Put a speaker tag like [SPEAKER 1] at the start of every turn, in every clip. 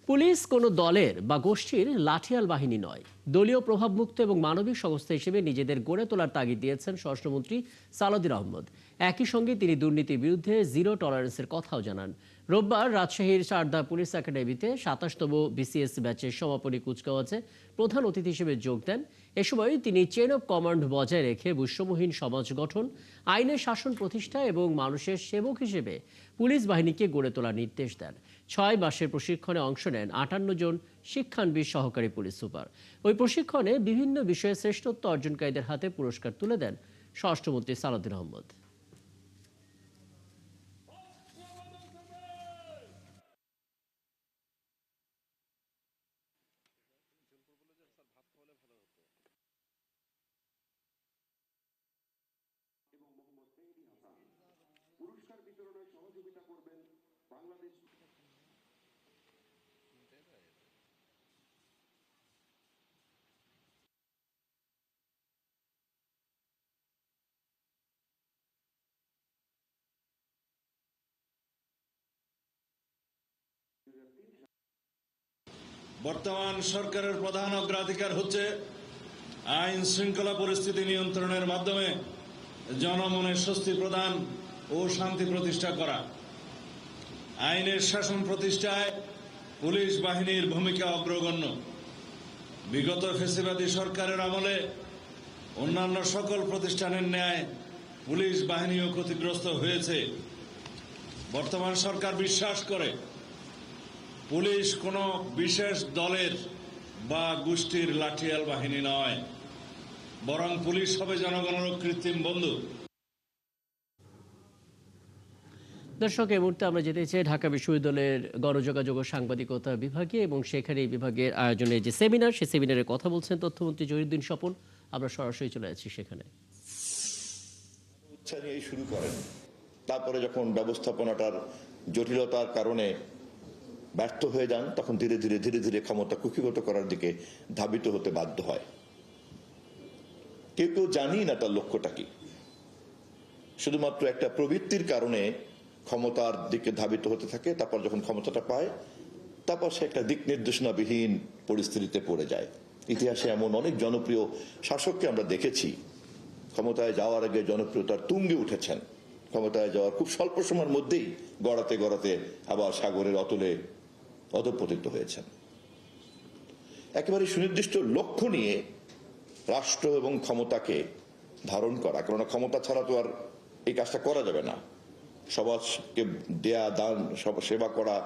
[SPEAKER 1] Police কোনো দলের বা গোষ্ঠীর লাঠিয়াল বাহিনী নয়, দলীয় প্রভাবমুক্ত এবং মানবিক সংস্থা হিসেবে নিজেদের গড়ে তোলার তাগিদ দিয়েছেন স্বরাষ্ট্রমন্ত্রী সালাউদ্দিন আহমদ। একই সঙ্গে তিনি দুর্নীতির বিরুদ্ধে জিরো টলারেন্সের কথাও জানান। রোববার রাজশাহীর সারদা পুলিশ একাডেমিতে ২৭তম বিসিএস ব্যাচের সমাপনী কুচকাওয়াজে প্রধান অতিথি হিসেবে যোগ দেন। এ সময় তিনি চেইন অব কমান্ড বজায় রেখে বৈষম্যহীন সমাজ গঠন, আইনের শাসন প্রতিষ্ঠা এবং মানুষের সেবক হিসেবে পুলিশ বাহিনীকে গড়ে তোলার নির্দেশ দেন। ৬ মাসের প্রশিক্ষণে অংশ নেন ৫৮ জন শিক্ষানবিদ সহকারী পুলিশ সুপার। ওই প্রশিক্ষণে বিভিন্ন বিষয়ে শ্রেষ্ঠত্ব অর্জনকারীদের হাতে পুরস্কার তুলে দেন স্বরাষ্ট্রমন্ত্রী সালাউদ্দিন আহমদ।
[SPEAKER 2] পুরস্কার বিতরণে সহযোগিতা করবেন বাংলাদেশ।
[SPEAKER 3] বর্তমান সরকারের প্রধান অগ্রাধিকার হচ্ছে আইন শৃঙ্খলা পরিস্থিতি নিয়ন্ত্রণের মাধ্যমে জনমনে স্বস্তি প্রদান ও শান্তি প্রতিষ্ঠা করা। আইনের শাসন প্রতিষ্ঠায় পুলিশ বাহিনীর ভূমিকা অগ্রগণ্য। বিগত ফ্যাসিবাদী সরকারের আমলে অন্যান্য সকল প্রতিষ্ঠানের ন্যায় পুলিশ বাহিনীও ক্ষতিগ্রস্ত হয়েছে। বর্তমান সরকার বিশ্বাস করে পুলিশ কোনো বিশেষ দলের বা গোষ্ঠীর লাঠিয়াল বাহিনী নয়, বরং পুলিশ হবে জনগণের কৃত্রিম বন্ধু।
[SPEAKER 1] দর্শক, এই মুহূর্তে আমরা যেতে চাই ঢাকা বিশ্ববিদ্যালয়ের গণযোগাযোগ ও সাংবাদিকতা বিভাগে, এবং সেখানে এই বিভাগের আয়োজনে যে সেমিনার, সেই সেমিনারে কথা বলছেন তথ্যমন্ত্রী জহিরুদ্দিন স্বপন। আমরা সরাসরি চলে যাচ্ছি সেখানে।
[SPEAKER 4] উচ্ছা নিয়েই শুরু করেন, তারপরে যখন ব্যবস্থাপনাটার জটিলতার কারণে ব্যর্থ হয়ে যান, তখন ধীরে ধীরে ধীরে ধীরে ক্ষমতা কুক্ষিগত করার দিকে ধাবিত হতে বাধ্য হয়। কেউ কেউ জানি না তার লক্ষ্যটা কি, শুধুমাত্র একটা প্রবৃত্তির কারণে ক্ষমতার দিকে ধাবিত হতে থাকে। তারপর যখন ক্ষমতাটা পায়, তারপর সে একটা দিক নির্দেশনাবিহীন পরিস্থিতিতে পড়ে যায়। ইতিহাসে এমন অনেক জনপ্রিয় শাসককে আমরা দেখেছি, ক্ষমতায় যাওয়ার আগে জনপ্রিয়তার তুঙ্গে উঠেছেন, ক্ষমতায় যাওয়ার খুব স্বল্প সময়ের মধ্যেই গড়াতে গড়াতে আবার সাগরের অতলে অধঃপতিত হয়েছেন। একেবারে সুনির্দিষ্ট লক্ষ্য নিয়ে রাষ্ট্র এবং ক্ষমতাকে ধারণ করা, কারণ ক্ষমতা ছাড়া তো আর এই কাজটা করা যাবে না। সমাজকে দেয়া দান, সেবা করা,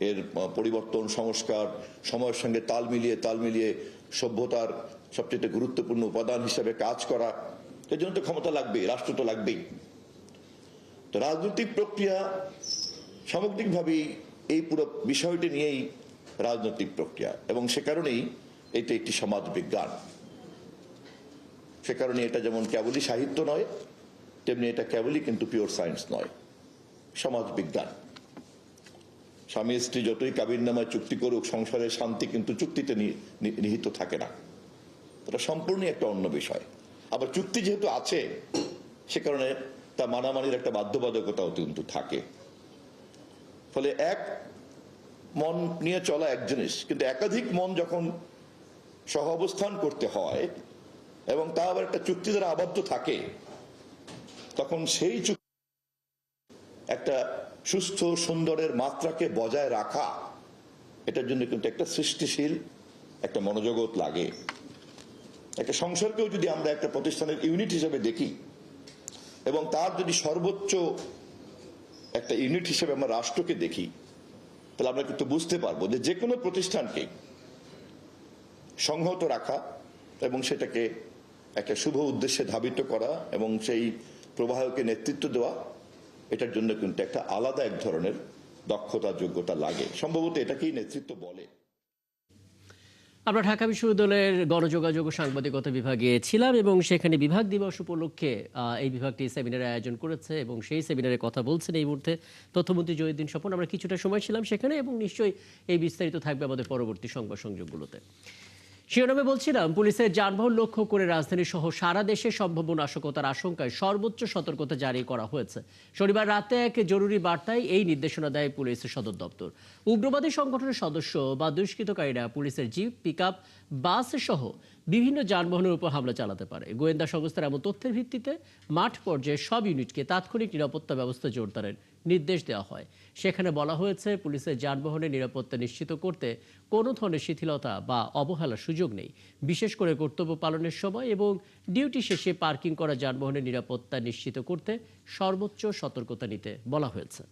[SPEAKER 4] এর পরিবর্তন, সংস্কার, সময়ের সঙ্গে তাল মিলিয়ে সভ্যতার সবচেয়ে গুরুত্বপূর্ণ উপাদান হিসেবে কাজ করা, এর জন্য তো ক্ষমতা লাগবেই, রাষ্ট্র তো লাগবেই। তো রাজনৈতিক প্রক্রিয়া সামগ্রিকভাবেই এই পুরো বিষয়টি নিয়েই রাজনৈতিক প্রক্রিয়া, এবং সে কারণেই এটা একটি সমাজ বিজ্ঞান। সে কারণে এটা যেমন কেবলই সাহিত্য নয়, তেমনি এটা কেবলই কিন্তু পিওর সায়েন্স নয়, সমাজ বিজ্ঞান। স্বামী স্ত্রী যতই কাবিননামায় চুক্তি করুক, সংসারের শান্তি কিন্তু চুক্তিতে নিহিত থাকে না, এটা সম্পূর্ণই একটা অন্য বিষয়। আবার চুক্তি যেহেতু আছে, সে কারণে তা মানামানির একটা বাধ্যবাধকতাও কিন্তু থাকে। ফলে এক মন নিয়ে চলা এক জিনিস, কিন্তু একাধিক মন যখন সহ অবস্থান করতে হয় এবং তা আবার একটা চুক্তি দ্বারা আবদ্ধ থাকে, তখন সেই চুক্তি একটা সুস্থ সুন্দরের মাত্রাকে বজায় রাখা, এটার জন্য কিন্তু একটা সৃষ্টিশীল একটা মনোজগৎ লাগে। একটা সংসারকেও যদি আমরা একটা প্রতিষ্ঠানের ইউনিট হিসেবে দেখি, এবং তার যদি সর্বোচ্চ একটা ইউনিট হিসেবে আমরা রাষ্ট্রকে দেখি, তাহলে আমরা কিন্তু বুঝতে পারবো যে কোনো প্রতিষ্ঠানকে সংহত রাখা এবং সেটাকে একটা শুভ উদ্দেশ্যে ধাবিত করা এবং সেই প্রবাহকে নেতৃত্ব দেওয়া, এটার জন্য কিন্তু একটা আলাদা এক ধরনের দক্ষতা, যোগ্যতা লাগে। সম্ভবত এটাকেই নেতৃত্ব বলে।
[SPEAKER 1] আমরা ঢাকা বিশ্ববিদ্যালয়ের গণযোগাযোগ ও সাংবাদিকতা বিভাগে ছিলাম, এবং সেখানে বিভাগ দিবস উপলক্ষে এই বিভাগটি সেমিনারের আয়োজন করেছে, এবং সেই সেমিনারে কথা বলছেন এই মুহূর্তে তথ্যমন্ত্রী জহিরুদ্দিন স্বপন। আমরা কিছুটা সময় ছিলাম সেখানে, এবং নিশ্চয়ই এই বিস্তারিত থাকবে আমাদের পরবর্তী সংবাদ সংযোগগুলোতে। শিরোনামে বলছিলাম, পুলিশের যানবাহন লক্ষ্য করে রাজধানী সহ সারা দেশে সম্ভাব্য নাশকতার আশঙ্কায় সর্বোচ্চ সতর্কতা জারি করা হয়েছে। শনিবার রাতে এক জরুরি বার্তায় এই নির্দেশনা দেয় পুলিশ সদর দপ্তর। উগ্রবাদী সংগঠনের সদস্য বা দুষ্কৃতকারীরা পুলিশের জিপ, পিকআপ, বাস সহ বিভিন্ন যানবাহনের উপর হামলা চালাতে পারে। গোয়েন্দা সংস্থার এমন তথ্যের ভিত্তিতে মাঠ পর্যায়ে সব ইউনিটকে তাৎক্ষণিক নিরাপত্তা ব্যবস্থা জোরদারের নির্দেশ দেওয়া হয়। সেখানে বলা হয়েছে, পুলিশের যানবাহনের নিরাপত্তা নিশ্চিত করতে কোনো ধরনের শিথিলতা বা অবহেলার সুযোগ নেই। বিশেষ করে কর্তব্য পালনের সময় এবং ডিউটি শেষে পার্কিং করা যানবাহনের নিরাপত্তা নিশ্চিত করতে সর্বোচ্চ সতর্কতা নিতে বলা হয়েছে।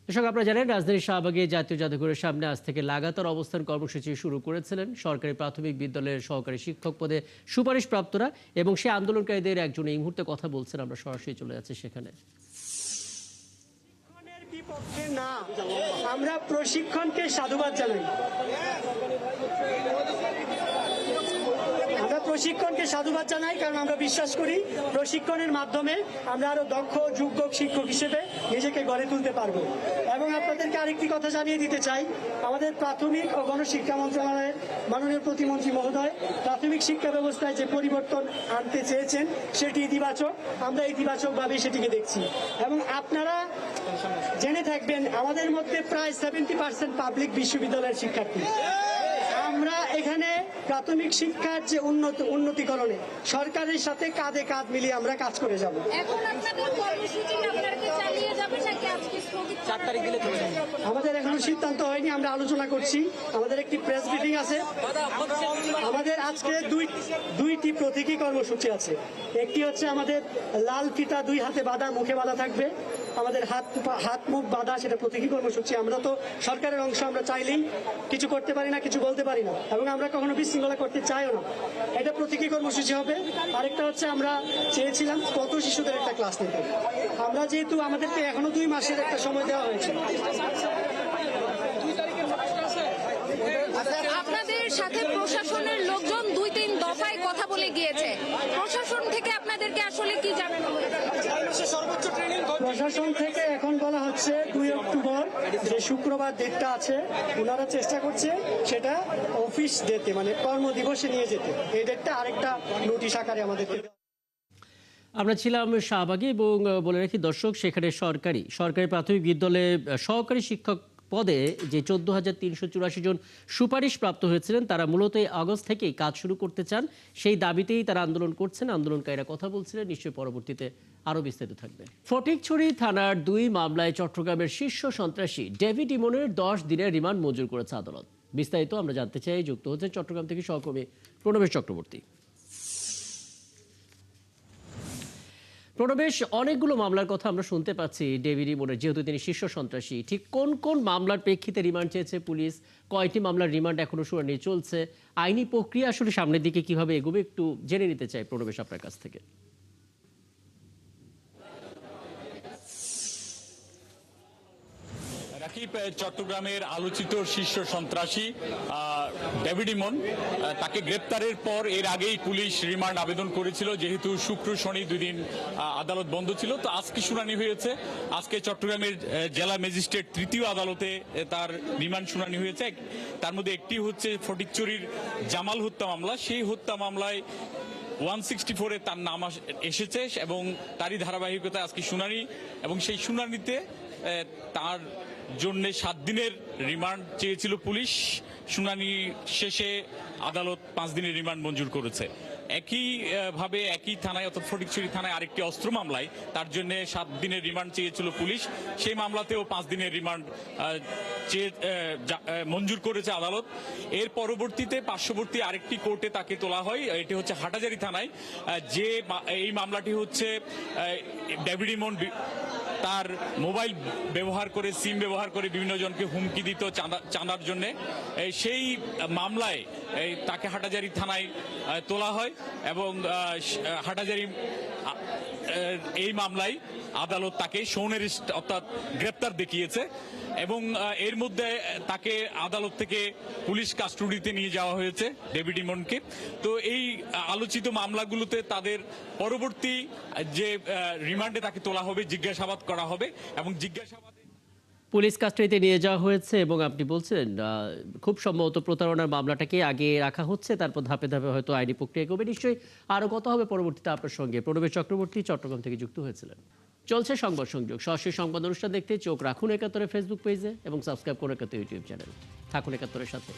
[SPEAKER 1] দর্শক, আপনারা জানেন, রাজধানীর শাহবাগে জাতীয় জাদুঘরের সামনে আজ থেকে লাগাতার অবস্থান কর্মসূচি শুরু করেছিলেন সরকারি প্রাথমিক বিদ্যালয়ের সহকারী শিক্ষক পদে সুপারিশপ্রাপ্তরা, এবং সেই আন্দোলনকারীদের একজন এই মুহূর্তে কথা বলছেন। আমরা সরাসরি চলে যাচ্ছি সেখানে।
[SPEAKER 5] বিপক্ষে না, আমরা প্রশিক্ষণকে সাধুবাদ জানাই। আমরা প্রশিক্ষণকে সাধুবাদ জানাই কারণ আমরা বিশ্বাস করি প্রশিক্ষণের মাধ্যমে আমরা আরো দক্ষ যোগ্য শিক্ষক হিসেবে নিজেকে গড়ে তুলতে পারবো। এবং আপনাদেরকে আরেকটি কথা জানিয়ে দিতে চাই, আমাদের প্রাথমিক ও গণশিক্ষা মন্ত্রণালয়ের মাননীয় প্রতিমন্ত্রী মহোদয় প্রাথমিক শিক্ষা ব্যবস্থায় যে পরিবর্তন আনতে চেয়েছেন সেটি ইতিবাচক। আমরা ইতিবাচকভাবে সেটিকে দেখছি। এবং আপনারা জেনে থাকবেন, আমাদের মধ্যে প্রায় 70% পাবলিক বিশ্ববিদ্যালয়ের শিক্ষার্থী। আমরা এখানে প্রাথমিক শিক্ষার যে উন্নতিকরণে সরকারের সাথে কাঁধে কাঁধ মিলিয়ে আমরা কাজ করে যাব।
[SPEAKER 6] এখন আপনাদের কর্মসূচি আপনারা কি চালিয়ে যাবেন নাকি আজকে স্থগিত 4 তারিখ দিলে চলে যাবে?
[SPEAKER 5] আমাদের এখনো সিদ্ধান্ত হয়নি, আমরা আলোচনা করছি। আমাদের একটি প্রেস ব্রিফিং আছে। আমাদের আজকে দুইটি প্রতীকী কর্মসূচি আছে। একটি হচ্ছে আমাদের লাল ফিতা 2 হাতে বাঁধা, মুখে বাঁধা থাকবে, আমাদের হাত মুখ বাঁধা, সেটা প্রতীকী কর্মসূচি। আমরা তো সরকারের অংশ, আমরা চাইলেই কিছু করতে পারি না, কিছু বলতে পারি না, এবং আমরা কখনো বিশৃঙ্খলা করতে চাইও না। এটা প্রতীকী কর্মসূচি হবে। আরেকটা হচ্ছে, আমরা চেয়েছিলাম কত শিশুদের একটা ক্লাস নিতে। আমরা যেহেতু আমাদেরকে এখনো 2 মাসের একটা সময় দেওয়া হয়েছে।
[SPEAKER 6] আপনাদের সাথে প্রশাসনের লোকজন 2-3 দফায় কথা বলে গিয়েছে। প্রশাসন থেকে আপনাদেরকে আসলে কি জানানো হয়েছে?
[SPEAKER 5] প্রশাসন থেকে এখন বলা হচ্ছে 2 অক্টোবর যে শুক্রবার ডেটটা আছে, ওনারা চেষ্টা করছে সেটা অফিস ডেতে, মানে কর্মদিবসে নিয়ে যেতে। এই ডেটটা আরেকটা নোটিশ আকারে আমাদেরকে।
[SPEAKER 1] আমরা ছিলাম শাহবাগে, এবং বলে রাখি দর্শক, সেখানে সরকারি প্রাথমিক বিদ্যালয়ে সহকারী শিক্ষক পদে যে 14,384 জন সুপারিশ প্রাপ্ত হয়েছিলেন, তারা মূলত আগস্ট থেকেই কাজ শুরু করতে চান। সেই দাবিতেই তারা আন্দোলন করছেন। আন্দোলনকারীরা কথা বলছিলেন, নিশ্চয়ই পরবর্তীতে আরও বিস্তারিত থাকবে। ফটিকছড়ি থানার 2 মামলায় চট্টগ্রামের শীর্ষ সন্ত্রাসী ডেভিড ইমনের 10 দিনের রিমান্ড মঞ্জুর করেছে আদালত। বিস্তারিত আমরা জানতে চাই। যুক্ত হচ্ছেন চট্টগ্রাম থেকে সহকর্মী প্রণবেশ চক্রবর্তী। প্রণবেশ, অনেকগুলো মামলার কথা আমরা শুনতে পাচ্ছি ডেভিড ইমনের, যেহেতু তিনি শীর্ষ সন্ত্রাসী। ঠিক কোন কোন মামলার প্রেক্ষিতে রিমান্ড চেয়েছে পুলিশ? কয়টি মামলার রিমান্ড এখনো শুনানি চলছে? আইনি প্রক্রিয়া আসলে সামনের দিকে কিভাবে এগোবে একটু জেনে নিতে চাই প্রণবেশ আপনার কাছ থেকে।
[SPEAKER 7] রাকিব, চট্টগ্রামের আলোচিত শীর্ষ সন্ত্রাসী ডেভিড ইমন, তাকে গ্রেপ্তারের পর এর আগেই পুলিশ রিমান্ড আবেদন করেছিল, যেহেতু শুক্র শনি 2 দিন আদালত বন্ধ ছিল। তো আজকে শুনানি হয়েছে। আজকে চট্টগ্রামের জেলা ম্যাজিস্ট্রেট 3য় আদালতে তার রিমান্ড শুনানি হয়েছে। তার মধ্যে একটি হচ্ছে ফটিকছড়ির জামাল হত্যা মামলা। সেই হত্যা মামলায় 164-এ তার নাম এসেছে এবং তারই ধারাবাহিকতায় আজকে শুনানি, এবং সেই শুনানিতে তার জন্য 7 দিনের রিমান্ড চেয়েছিল পুলিশ। শুনানি শেষে আদালত 5 দিনের রিমান্ড মঞ্জুর করেছে। একইভাবে একই থানায়, অর্থাৎ ফটিকছড়ি থানায় আরেকটি অস্ত্র মামলায় তার জন্য 7 দিনের রিমান্ড চেয়েছিল পুলিশ। সেই মামলাতেও 5 দিনের রিমান্ড মঞ্জুর করেছে আদালত। এর পরবর্তীতে পার্শ্ববর্তী আরেকটি কোর্টে তাকে তোলা হয়, এটি হচ্ছে হাটাজারি থানায়। যে এই মামলাটি হচ্ছে ডেভিড ইমন তার মোবাইল ব্যবহার করে, সিম ব্যবহার করে বিভিন্ন জনকে হুমকি দিত চাঁদার জন্য। সেই মামলায় তাকে হাটাজারি থানায় তোলা হয়, এবং হাটাজারি এই মামলায় আদালত তাকে সৌনেরিস্ট অর্থাৎ গ্রেপ্তার দেখিয়েছে, এবং এর মধ্যে তাকে আদালত থেকে পুলিশ কাস্টডিতে নিয়ে যাওয়া হয়েছে ডেভিড ইমনকে। তো এই আলোচিত মামলাগুলোতে তাদের পরবর্তী যে রিমান্ডে তাকে তোলা হবে, জিজ্ঞাসাবাদ করা হবে, এবং জিজ্ঞাসাবাদে
[SPEAKER 1] পুলিশ কাস্টাডিতে নিয়ে যাওয়া হয়েছে এবং আপনি বলছেন খুব সম্ভবত প্রতারণার মামলাটাকে আগে রাখা হচ্ছে, তারপর ধাপে ধাপে হয়তো আইনি প্রক্রিয়া এগোবে। নিশ্চয়ই আরও কথা হবে পরবর্তীতে আপনার সঙ্গে। প্রণবেশ চক্রবর্তী চট্টগ্রাম থেকে যুক্ত হয়েছিলেন। চলছে সংবাদ সংযোগ, সরাসরি সংবাদ অনুষ্ঠান দেখতে চোখ রাখুন একাত্তরের ফেসবুক পেজে এবং সাবস্ক্রাইব করুন একাত্তর ইউটিউব চ্যানেল। থাকুন একাত্তরের সাথে।